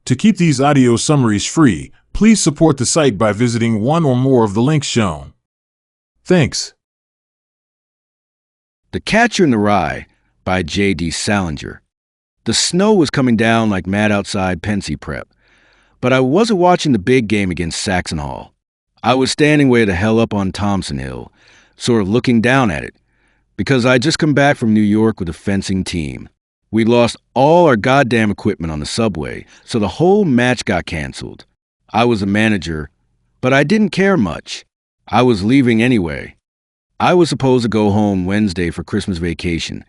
To keep these audio summaries free, please support the site by visiting one or more of the links shown. Thanks. The Catcher in the Rye by J.D. Salinger. The snow was coming down like mad outside Pensy Prep, but I wasn't watching the big game against Saxon Hall. I was standing way the hell up on Thompson Hill, sort of looking down at it, because I'd just come back from New York with a fencing team. We'd lost all our goddamn equipment on the subway, so the whole match got canceled. I was a manager, but I didn't care much. I was leaving anyway. I was supposed to go home Wednesday for Christmas vacation,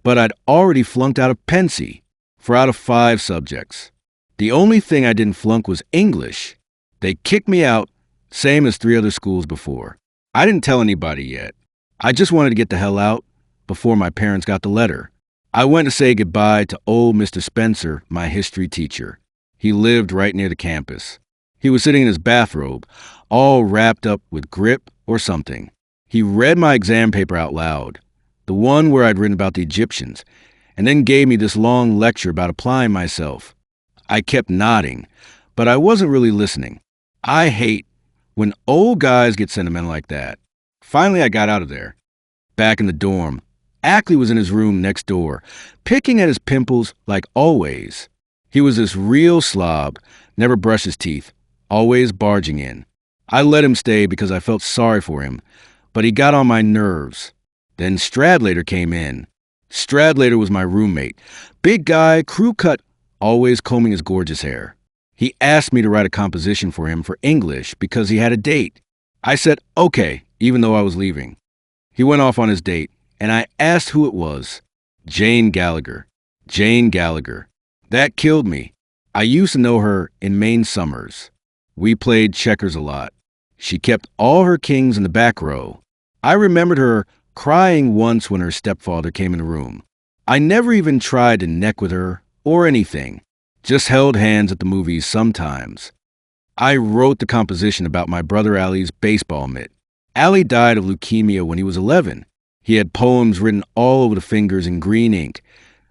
but I'd already flunked out of Pensy, 4 out of 5 subjects. The only thing I didn't flunk was English. They kicked me out, same as 3 other schools before. I didn't tell anybody yet. I just wanted to get the hell out before my parents got the letter. I went to say goodbye to old Mr. Spencer, my history teacher. He lived right near the campus. He was sitting in his bathrobe, all wrapped up with grip or something. He read my exam paper out loud, the one where I'd written about the Egyptians, and then gave me this long lecture about applying myself. I kept nodding, but I wasn't really listening. I hate when old guys get sentimental like that. Finally, I got out of there. Back in the dorm, Ackley was in his room next door, picking at his pimples like always. He was this real slob, never brushed his teeth, always barging in. I let him stay because I felt sorry for him, but he got on my nerves. Then Stradlater came in. Stradlater was my roommate. Big guy, crew cut, always combing his gorgeous hair. He asked me to write a composition for him for English because he had a date. I said, okay, even though I was leaving. He went off on his date, and I asked who it was. Jane Gallagher. Jane Gallagher. That killed me. I used to know her in Maine summers. We played checkers a lot. She kept all her kings in the back row. I remembered her crying once when her stepfather came in the room. I never even tried to neck with her or anything, just held hands at the movies sometimes. I wrote the composition about my brother Allie's baseball mitt. Allie died of leukemia when he was 11. He had poems written all over the fingers in green ink,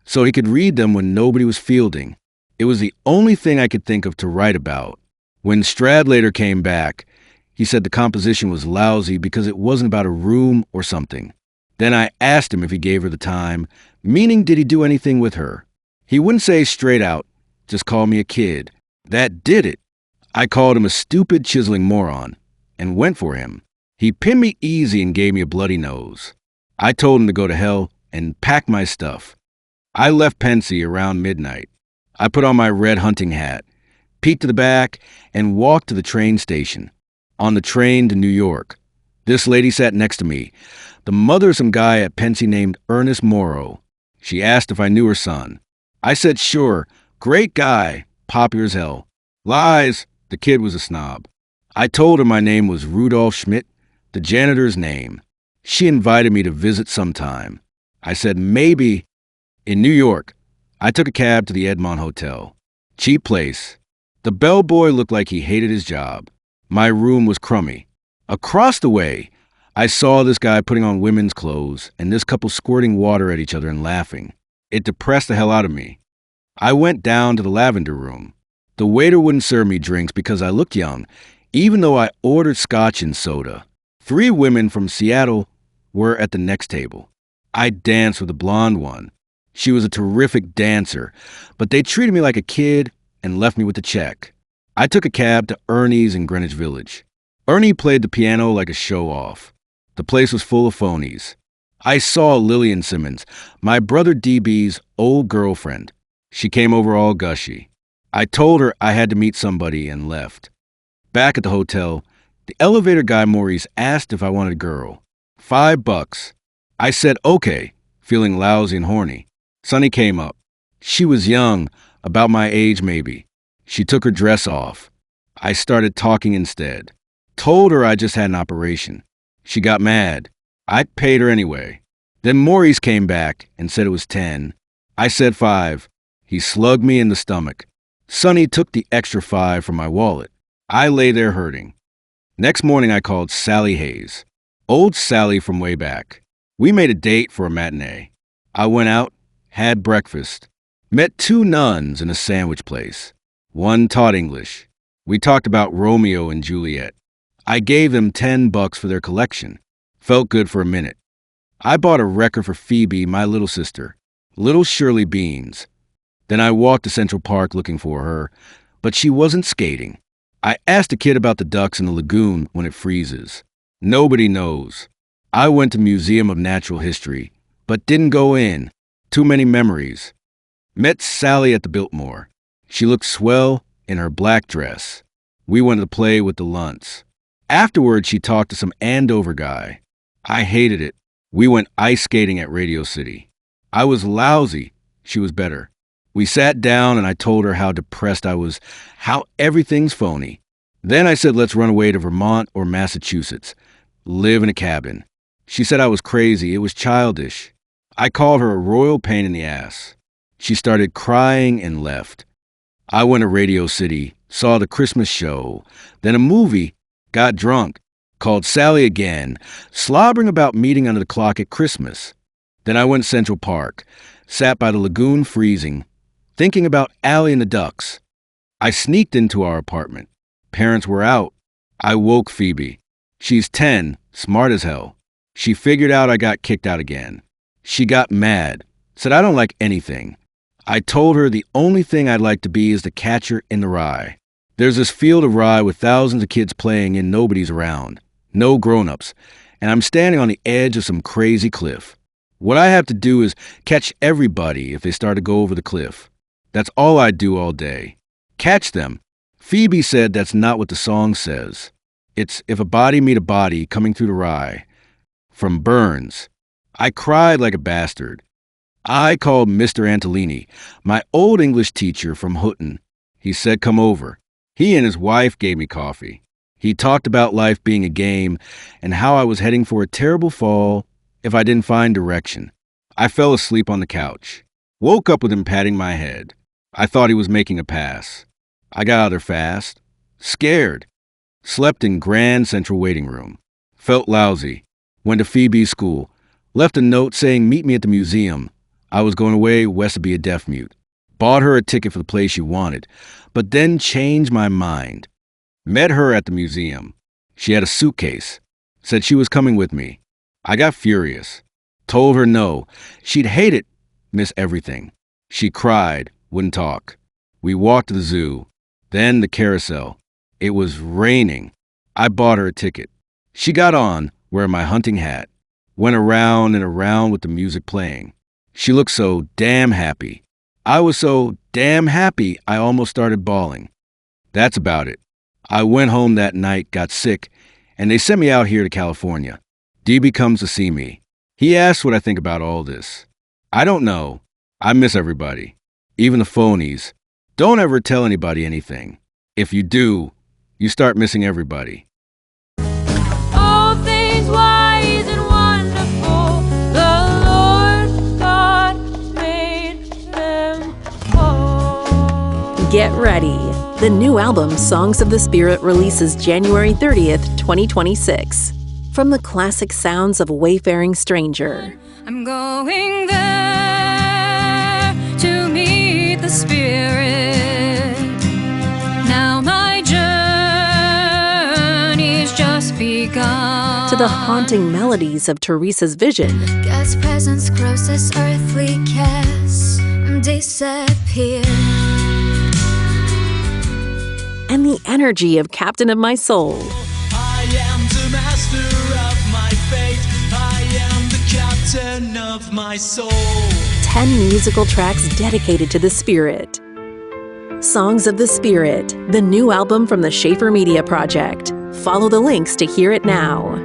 so he could read them when nobody was fielding. It was the only thing I could think of to write about. When Stradlater came back, he said the composition was lousy because it wasn't about a room or something. Then I asked him if he gave her the time, meaning did he do anything with her. He wouldn't say straight out, just call me a kid. That did it. I called him a stupid, chiseling moron, and went for him. He pinned me easy and gave me a bloody nose. I told him to go to hell and pack my stuff. I left Pensy around midnight. I put on my red hunting hat, peeked to the back, and walked to the train station. On the train to New York. This lady sat next to me, the mother of some guy at Pensy named Ernest Morrow. She asked if I knew her son. I said sure, great guy, popular as hell. Lies, the kid was a snob. I told her my name was Rudolph Schmidt, the janitor's name. She invited me to visit sometime. I said maybe. In New York, I took a cab to the Edmond Hotel. Cheap place. The bellboy looked like he hated his job. My room was crummy. Across the way, I saw this guy putting on women's clothes and this couple squirting water at each other and laughing. It depressed the hell out of me. I went down to the lavender room. The waiter wouldn't serve me drinks because I looked young, even though I ordered scotch and soda. 3 women from Seattle were at the next table. I danced with a blonde one. She was a terrific dancer, but they treated me like a kid and left me with the check. I took a cab to Ernie's in Greenwich Village. Ernie played the piano like a show-off. The place was full of phonies. I saw Lillian Simmons, my brother DB's old girlfriend. She came over all gushy. I told her I had to meet somebody and left. Back at the hotel, the elevator guy Maurice asked if I wanted a girl. $5. I said okay, feeling lousy and horny. Sunny came up. She was young, about my age maybe. She took her dress off. I started talking instead. Told her I just had an operation. She got mad. I paid her anyway. Then Maurice came back and said it was 10. I said 5. He slugged me in the stomach. Sonny took the extra 5 from my wallet. I lay there hurting. Next morning I called Sally Hayes. Old Sally from way back. We made a date for a matinee. I went out, had breakfast, met 2 nuns in a sandwich place. One taught English. We talked about Romeo and Juliet. I gave them $10 for their collection. Felt good for a minute. I bought a record for Phoebe, my little sister, Little Shirley Beans. Then I walked to Central Park looking for her, but she wasn't skating. I asked a kid about the ducks in the lagoon when it freezes. Nobody knows. I went to Museum of Natural History, but didn't go in. Too many memories. Met Sally at the Biltmore. She looked swell in her black dress. We went to play with the Lunts. Afterward, she talked to some Andover guy. I hated it. We went ice skating at Radio City. I was lousy. She was better. We sat down and I told her how depressed I was, how everything's phony. Then I said, let's run away to Vermont or Massachusetts, live in a cabin. She said I was crazy. It was childish. I called her a royal pain in the ass. She started crying and left. I went to Radio City, saw the Christmas show, then a movie, got drunk, called Sally again, slobbering about meeting under the clock at Christmas. Then I went to Central Park, sat by the lagoon freezing, thinking about Allie and the ducks. I sneaked into our apartment. Parents were out. I woke Phoebe. She's 10, smart as hell. She figured out I got kicked out again. She got mad, said I don't like anything. I told her the only thing I'd like to be is the Catcher in the Rye. There's this field of rye with thousands of kids playing and nobody's around. No grown-ups. And I'm standing on the edge of some crazy cliff. What I have to do is catch everybody if they start to go over the cliff. That's all I do all day. Catch them. Phoebe said that's not what the song says. It's if a body meet a body coming through the rye. From Burns. I cried like a bastard. I called Mr. Antolini, my old English teacher from Houghton. He said come over. He and his wife gave me coffee. He talked about life being a game and how I was heading for a terrible fall if I didn't find direction. I fell asleep on the couch. Woke up with him patting my head. I thought he was making a pass. I got out there fast. Scared. Slept in Grand Central waiting room. Felt lousy. Went to Phoebe's school. Left a note saying meet me at the museum. I was going away west to be a deaf mute. Bought her a ticket for the place she wanted, but then changed my mind. Met her at the museum. She had a suitcase. Said she was coming with me. I got furious. Told her no. She'd hate it, miss everything. She cried, wouldn't talk. We walked to the zoo. Then the carousel. It was raining. I bought her a ticket. She got on, wearing my hunting hat. Went around and around with the music playing. She looked so damn happy. I was so damn happy I almost started bawling. That's about it. I went home that night, got sick, and they sent me out here to California. DB comes to see me. He asks what I think about all this. I don't know. I miss everybody. Even the phonies. Don't ever tell anybody anything. If you do, you start missing everybody. All things wise and wonderful, the Lord God made them all. Get ready. The new album, Songs of the Spirit, releases January 30th, 2026. From the classic sounds of a wayfaring stranger. I'm going there to meet the Spirit. Now my journey's just begun. To the haunting melodies of Teresa's vision. God's presence grows as earthly cares disappear. And the energy of Captain of My Soul. I am the master of my fate. I am the captain of my soul. 10 musical tracks dedicated to the Spirit. Songs of the Spirit, the new album from the Schaefer Media Project. Follow the links to hear it now.